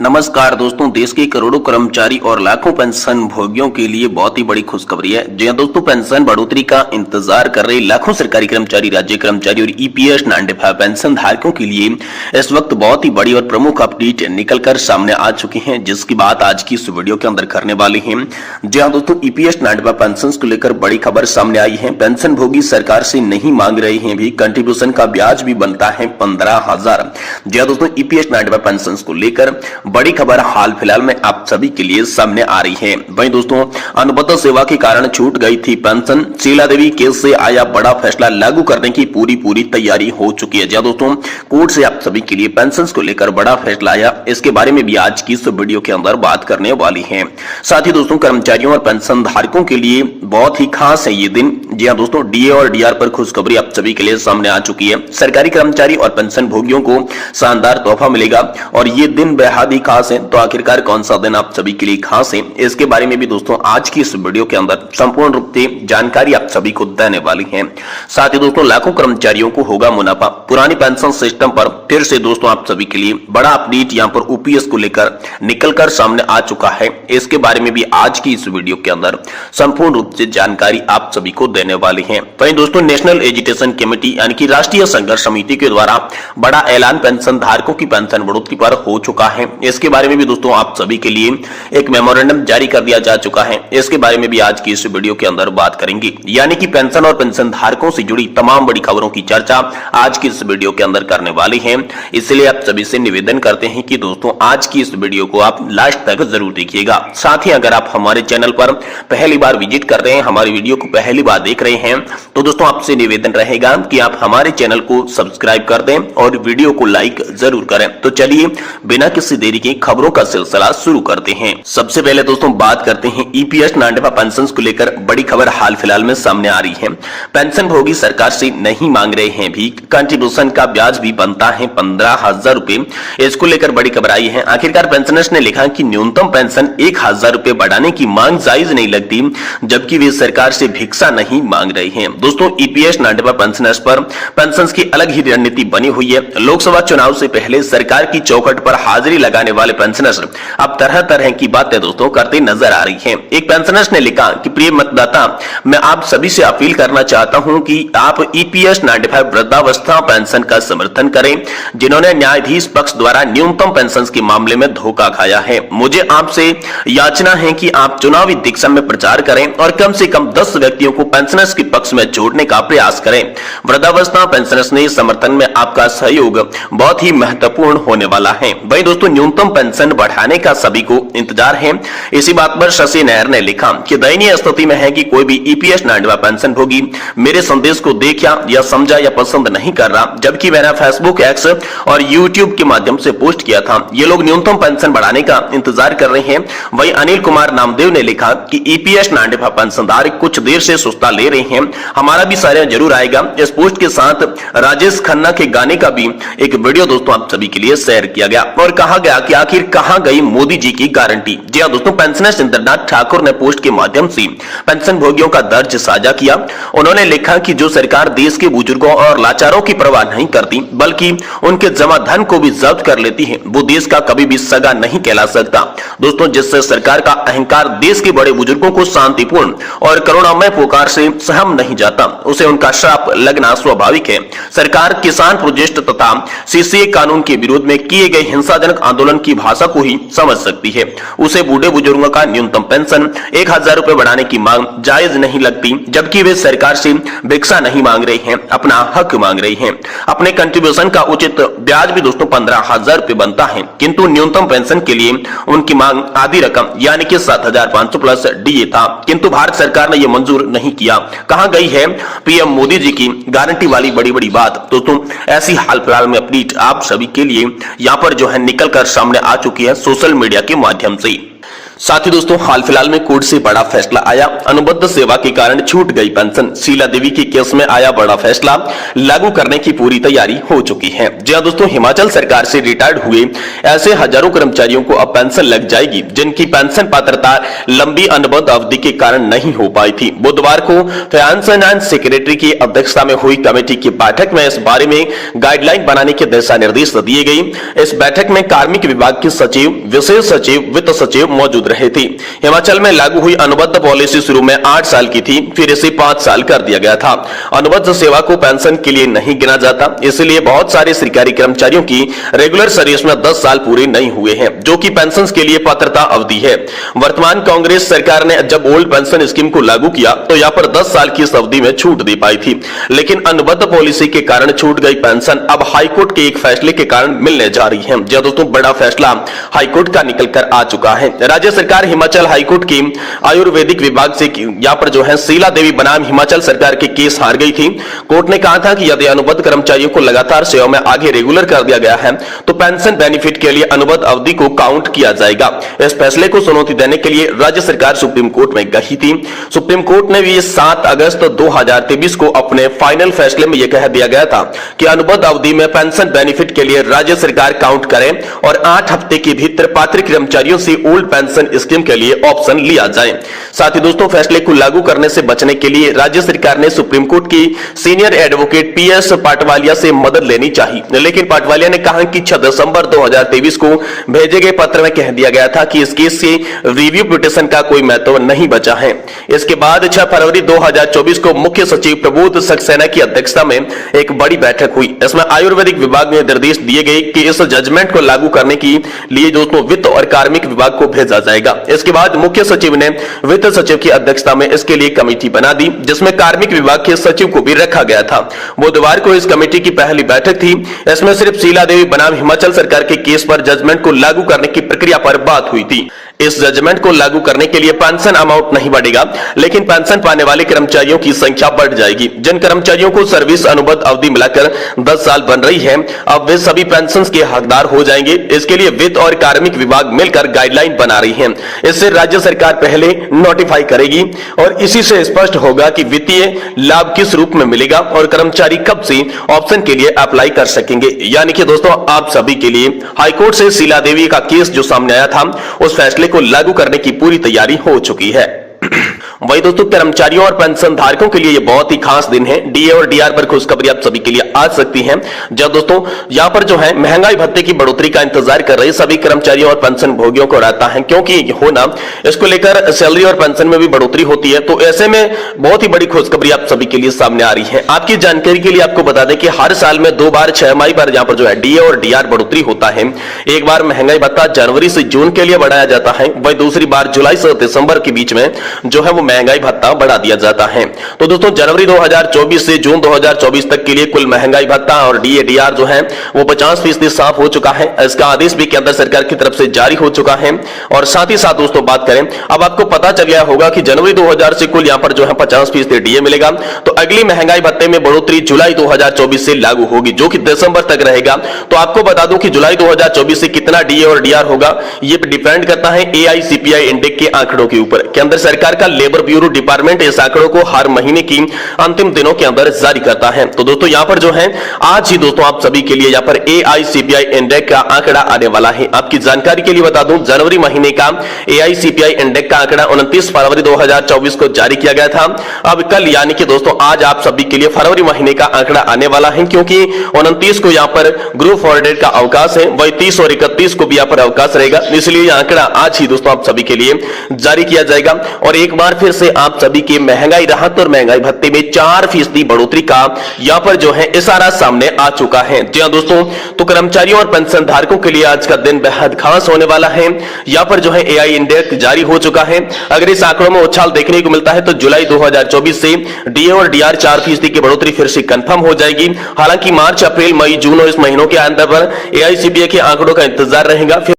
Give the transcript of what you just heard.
नमस्कार दोस्तों, देश के करोड़ों कर्मचारी और लाखों पेंशन भोगियों के लिए बहुत ही बड़ी खुशखबरी है। जी हां दोस्तों, पेंशन बढ़ोतरी का इंतजार कर रहे लाखों सरकारी कर्मचारी, राज्य कर्मचारी और ईपीएस 95 पेंशन धारकों के लिए इस वक्त बहुत ही बड़ी और प्रमुख अपडेट निकलकर सामने आ चुकी है, जिसकी बात आज की इस वीडियो के अंदर करने वाले हैं। जी हां दोस्तों, ईपीएस 95 पेंशन को लेकर बड़ी खबर सामने आई है। पेंशन भोगी सरकार से नहीं मांग रहे हैं भी, कंट्रीब्यूशन का ब्याज भी बनता है 15,000। जी हां दोस्तों, ईपीएस 95 पेंशन को लेकर बड़ी खबर हाल फिलहाल में आप सभी के लिए सामने आ रही है। वहीं दोस्तों, अनुबंध सेवा के कारण छूट गई थी पेंशन, शीला देवी केस से आया बड़ा फैसला, लागू करने की पूरी तैयारी हो चुकी है। जी दोस्तों, कोर्ट से आप सभी के लिए पेंशन को लेकर बड़ा फैसला आया, इसके बारे में भी आज की इस वीडियो के अंदर बात करने वाली है। साथ ही दोस्तों, कर्मचारियों और पेंशन धारकों के लिए बहुत ही खास है ये दिन। जी हाँ दोस्तों, डीए और डीआर पर खुशखबरी आप सभी के लिए सामने आ चुकी है। सरकारी कर्मचारी और पेंशन भोगियों को शानदार तोहफा मिलेगा और ये दिन बेहद ही खास है। तो आखिरकार कौन सा दिन आप सभी के लिए खास है, इसके बारे में भी दोस्तों आज की इस वीडियो के अंदर संपूर्ण रूप से जानकारी आप सभी को देने वाली है। साथ ही दोस्तों, लाखों कर्मचारियों को होगा मुनाफा। पुरानी पेंशन सिस्टम पर फिर से दोस्तों आप सभी के लिए बड़ा अपडेट यहां पर ओपीएस को लेकर निकलकर सामने आ चुका है। इसके बारे में भी आज की इस वीडियो के अंदर संपूर्ण रूप से जानकारी आप सभी को देने वाली है। वहीं दोस्तों, नेशनल एजुकेशन कमेटी यानी कि राष्ट्रीय संघर्ष समिति के द्वारा बड़ा ऐलान पेंशन धारकों की पेंशन बढ़ोतरी पर हो चुका है। इसके बारे में भी दोस्तों आप सभी के लिए एक मेमोरेंडम जारी कर दिया जा चुका है। इसके बारे में भी आज की इस वीडियो के अंदर बात करेंगे, यानी कि पेंशन और पेंशन धारकों से जुड़ी तमाम बड़ी खबरों की चर्चा आज की इस वीडियो के अंदर करने वाली है। इसलिए आप सभी से निवेदन करते हैं कि दोस्तों आज की इस वीडियो को आप लास्ट तक जरूर देखिएगा। साथ ही अगर आप हमारे चैनल पर पहली बार विजिट कर रहे हैं, हमारी वीडियो को पहली बार देख रहे हैं, तो दोस्तों आपसे निवेदन रहेगा कि आप हमारे चैनल को सब्सक्राइब कर दें और वीडियो को लाइक जरूर करें। तो चलिए बिना किसी देरी के खबरों का सिलसिला शुरू करते हैं। सबसे पहले दोस्तों बात करते हैं ईपीएस 95 पेंशन को लेकर बड़ी खबर हाल फिलहाल में सामने आ रही है। पेंशन भोगी सरकार से नहीं मांग रहे हैं भी, कंट्रीब्यूशन का ब्याज भी बनता है 15,000 रुपए। इसको लेकर बड़ी खबर आई है। आखिरकार पेंशनर्स ने लिखा कि न्यूनतम पेंशन 1,000 रुपए बढ़ाने की मांग जायज नहीं लगती, जबकि वे सरकार से भिक्षा नहीं मांग रहे हैं। दोस्तों, ईपीएस 95 पेंशनर्स पर पेंशन की अलग ही रणनीति बनी हुई है। लोकसभा चुनाव से पहले सरकार की चौखट पर हाजिरी लगाने वाले पेंशनर्स अब तरह तरह की बातें दोस्तों करते नजर आ रही हैं। एक पेंशनर्स ने लिखा कि प्रिय मतदाता, मैं आप सभी से अपील करना चाहता हूं कि आप ईपीएस 95 वृद्धावस्था पेंशन का समर्थन करें, जिन्होंने न्यायाधीश पक्ष द्वारा न्यूनतम पेंशन के मामले में धोखा खाया है। मुझे आपसे याचना है कि आप चुनावी दिशा में प्रचार करें और कम से कम 10 व्यक्तियों को पेंशनर्स के पक्ष में जोड़ने का प्रयास करें। वृद्धावस्था पेंशनर्स ने समर्थन में आपका सहयोग बहुत ही महत्वपूर्ण होने वाला है। वहीं दोस्तों, न्यूनतम पेंशन बढ़ाने का सभी को इंतजार है। इसी बात पर शशि नायर ने लिखा कि दयनीय स्थिति में है कि कोई भी ईपीएस 95 पेंशन भोगी मेरे संदेश को देखा या समझा या पसंद नहीं कर रहा, जबकि मैंने फेसबुक, एक्स और यूट्यूब के माध्यम से पोस्ट किया था। ये लोग न्यूनतम पेंशन बढ़ाने का इंतजार कर रहे हैं। वहीं अनिल कुमार नामदेव ने लिखा कि ईपीएस 95 पेंशनधारक कुछ देर से सुस्ता ले रहे हैं, हमारा भी सारे जरूर आएगा। इस पोस्ट के साथ राजेश खन्ना के गाने का भी एक वीडियो दोस्तों आप सभी के लिए शेयर किया गया और कहा गया कि आखिर कहां गई मोदी जी की गारंटी। जी हां दोस्तों, पेंशनर इंद्रनाथ ठाकुर ने पोस्ट के माध्यम से पेंशन भोगियों का दर्द साझा किया। उन्होंने लिखा कि जो सरकार देश के बुजुर्गों और लाचारों की परवाह नहीं करती, बल्कि उनके जमा धन को भी जब्त कर लेती है, वो देश का कभी भी सगा नहीं कहला सकता। दोस्तों, जिससे सरकार का अहंकार देश के बड़े बुजुर्गों को शांतिपूर्ण और करुणामय पुकार से सहम नहीं जाता, उसे उनका श्राप लगना स्वाभाविक है। सरकार किसान प्रोजेक्ट तथा सीसीए कानून के विरोध में किए गए हिंसाजनक आंदोलन की भाषा को ही समझ सकती है। उसे बूढ़े बुजुर्गों का न्यूनतम पेंशन 1,000 रुपए बढ़ाने की मांग जायज नहीं लगती, जबकि वे सरकार से भिक्षा नहीं मांग रहे हैं, अपना हक मांग रहे हैं। अपने कंट्रीब्यूशन का उचित ब्याज भी दोस्तों 15,000 रुपए बनता है, किंतु न्यूनतम पेंशन के लिए उनकी मांग आधी रकम यानी कि 7,500 प्लस डीए था, किंतु भारत सरकार ने यह मंजूर नहीं किया। कहां गई है पीएम मोदी जी की गारंटी वाली बड़ी बड़ी बात। दोस्तों, ऐसी हाल फिलहाल में अपडेट आप सभी के लिए यहां पर जो है निकल कर सामने आ चुकी है सोशल मीडिया के माध्यम से। साथ ही दोस्तों हाल फिलहाल में कोर्ट से बड़ा फैसला आया, अनुबंध सेवा के कारण छूट गई पेंशन। शीला देवी के केस में आया बड़ा फैसला, लागू करने की पूरी तैयारी हो चुकी है। जी हां दोस्तों, हिमाचल सरकार से रिटायर्ड हुए ऐसे हजारों कर्मचारियों को अब पेंशन लग जाएगी जिनकी पेंशन पात्रता लंबी अनुबंध अवधि के कारण नहीं हो पाई थी। बुधवार को फाइनेंस एंड सेक्रेटरी की अध्यक्षता में हुई कमेटी की बैठक में इस बारे में गाइडलाइन बनाने के दिशा निर्देश दिए गए। इस बैठक में कार्मिक विभाग के सचिव, विशेष सचिव, वित्त सचिव मौजूद रहे थे। हिमाचल में लागू हुई अनुबंध पॉलिसी शुरू में 8 साल की थी, फिर इसे 5 साल कर दिया गया था। अनुबंध सेवा को पेंशन के लिए नहीं गिना जाता, इसलिए बहुत सारे सरकारी कर्मचारियों की रेगुलर सर्विस में 10 साल पूरे नहीं हुए हैं, जो कि पेंशन के लिए पात्रता अवधि है। वर्तमान कांग्रेस सरकार ने जब ओल्ड पेंशन स्कीम को लागू किया तो यहाँ पर 10 साल की इस अवधि में छूट दे पाई थी, लेकिन अनुबंध पॉलिसी के कारण छूट गई पेंशन अब हाईकोर्ट के एक फैसले के कारण मिलने जा रही है। जी दोस्तों, बड़ा फैसला हाईकोर्ट का निकल कर आ चुका है। राज्य सरकार हिमाचल हाईकोर्ट की आयुर्वेदिक विभाग से यहाँ पर जो है शीला देवी बनाम हिमाचल सरकार के केस हार गई थी। कोर्ट ने कहा था कि यदि अनुबंध कर्मचारियों को लगातार सेवा में आगे रेगुलर कर दिया गया है तो पेंशन बेनिफिट के लिए अनुबंध अवधि को काउंट किया जाएगा। इस फैसले को चुनौती देने के लिए राज्य सरकार सुप्रीम कोर्ट में गई थी। सुप्रीम कोर्ट ने भी 7 अगस्त 2023 को अपने फाइनल फैसले में यह कह दिया गया था कि अनुबंध अवधि में पेंशन बेनिफिट के लिए राज्य सरकार काउंट करे और 8 हफ्ते के भीतर पात्र कर्मचारियों से ओल्ड पेंशन स्कीम के लिए ऑप्शन लिया जाए। साथ ही दोस्तों, फैसले को लागू करने से बचने के लिए राज्य सरकार ने सुप्रीम कोर्ट की सीनियर एडवोकेट पीएस पाटवालिया से मदद लेनी चाहिए, लेकिन पाटवालिया ने कहा कि 6 दिसंबर 2023 को भेजे गए पत्र में कह दिया गया था कि इस केस से रिव्यू पिटीशन का कोई महत्व नहीं बचा है। इसके बाद 6 फरवरी 2024 को मुख्य सचिव प्रबोध सक्सेना की अध्यक्षता में एक बड़ी बैठक हुई। इसमें आयुर्वेदिक विभाग में निर्देश दिए गए कि इस जजमेंट को लागू करने के लिए दोस्तों वित्त और कार्मिक विभाग को भेजा जाएगा। इसके बाद मुख्य सचिव ने वित्त सचिव की अध्यक्षता में इसके लिए कमेटी बना दी, जिसमें कार्मिक विभाग के सचिव को भी रखा गया था। बुधवार को इस कमेटी की पहली बैठक थी। इसमें सिर्फ शीला देवी बनाम हिमाचल सरकार के केस पर जजमेंट को लागू करने की प्रक्रिया पर बात हुई थी। इस जजमेंट को लागू करने के लिए पेंशन अमाउंट नहीं बढ़ेगा, लेकिन पेंशन पाने वाले कर्मचारियों की संख्या बढ़ जाएगी। जिन कर्मचारियों को सर्विस अनुबंध अवधि मिलाकर 10 साल बन रही है, अब वे सभी पेंशन के हकदार हो जाएंगे। इसके लिए वित्त और कार्मिक विभाग मिलकर गाइडलाइन बना रही है। इससे राज्य सरकार पहले नोटिफाई करेगी और इसी से स्पष्ट होगा कि वित्तीय लाभ किस रूप में मिलेगा और कर्मचारी कब से ऑप्शन के लिए अप्लाई कर सकेंगे। यानी कि दोस्तों, आप सभी के लिए हाईकोर्ट से शीला देवी का केस जो सामने आया था, उस फैसले को लागू करने की पूरी तैयारी हो चुकी है। वही दोस्तों, कर्मचारियों और पेंशन धारकों के लिए ये बहुत ही खास दिन है। डीए और डीआर पर खुशखबरी आप सभी के लिए आ सकती है। जब दोस्तों यहाँ पर जो है महंगाई भत्ते की बढ़ोतरी का इंतजार कर रहे सभी कर्मचारियों और पेंशन भोगियों को रहता है, क्योंकि होना इसको लेकर सैलरी और पेंशन में भी बढ़ोतरी होती है। तो ऐसे में बहुत ही बड़ी खुशखबरी आप सभी के लिए सामने आ रही है। आपकी जानकारी के लिए आपको बता दें कि हर साल में 2 बार 6 मई पर यहाँ पर जो है डीए और डीआर बढ़ोतरी होता है। एक बार महंगाई भत्ता जनवरी से जून के लिए बढ़ाया जाता है, वही दूसरी बार जुलाई से दिसंबर के बीच में जो है वो महंगाई भत्ता बढ़ा दिया जाता है। तो दोस्तों, जनवरी 2024 से जून 2024 तक के लिए कुल महंगाई भत्ता और डीएडीआर जो है वो 50% साफ हो चुका है। इसका आदेश भी केंद्र सरकार की तरफ से जारी हो चुका है। और साथ ही साथ दोस्तों बात करें, अब आपको पता चल गया होगा कि जनवरी 2000 से कुल यहां पर जो है 50% डीए मिलेगा। तो अगली महंगाई भत्ते में बढ़ोतरी जुलाई 2024 से लागू होगी, जो कि दिसंबर तक रहेगा। तो आपको बता दूं कि जुलाई 2024 से कितना डीए और डीआर होगा, ये डिपेंड करता है एआईसीपीआई इंडेक्स के आंकड़ों के ऊपर। केंद्र सरकार का लेबर ब्यूरो डिपार्टमेंट इस आंकड़ों को हर महीने की अंतिम दिनों के अंदर जारी करता है। तो दोस्तों यहां पर जो है आज ही दोस्तों आप सभी के लिए यहां पर एआईसीपीआई इंडेक्स का आंकड़ा आने वाला है। आपकी जानकारी के लिए बता दूं, जनवरी महीने का एआईसीपीआई इंडेक्स का आंकड़ा 29 फरवरी 2024 को जारी किया गया था। अब कल यानी कि दोस्तों आज आप सभी के लिए फरवरी महीने का आंकड़ा आने वाला है, क्योंकि 29 को यहां पर ग्रुप हॉलिडे का अवकाश है, वही 30 और 31 को भी यहां पर अवकाश रहेगा। इसलिए यह आंकड़ा आज ही दोस्तों आप सभी के लिए जारी किया जाएगा। और एक बार फिर से आप सभी के महंगाई राहत और महंगाई भत्ते में 4% बढ़ोतरी का यहां पर जो है इशारा सामने आ चुका है। जी हां दोस्तों, तो कर्मचारियों और पेंशन धारकों के लिए आज का दिन बेहद खास होने वाला है। यहां पर जो है एआई इंडेक्स जारी हो चुका है। अगर इस आंकड़ों में उछाल देखने को मिलता है तो जुलाई 2024 से डीए और डीआर 4% की बढ़ोतरी फिर से कंफर्म हो जाएगी। हालांकि मार्च, अप्रैल, मई, जून और इस महीनों के अंदर पर एआईसीपीआई के आंकड़ों का इंतजार रहेगा।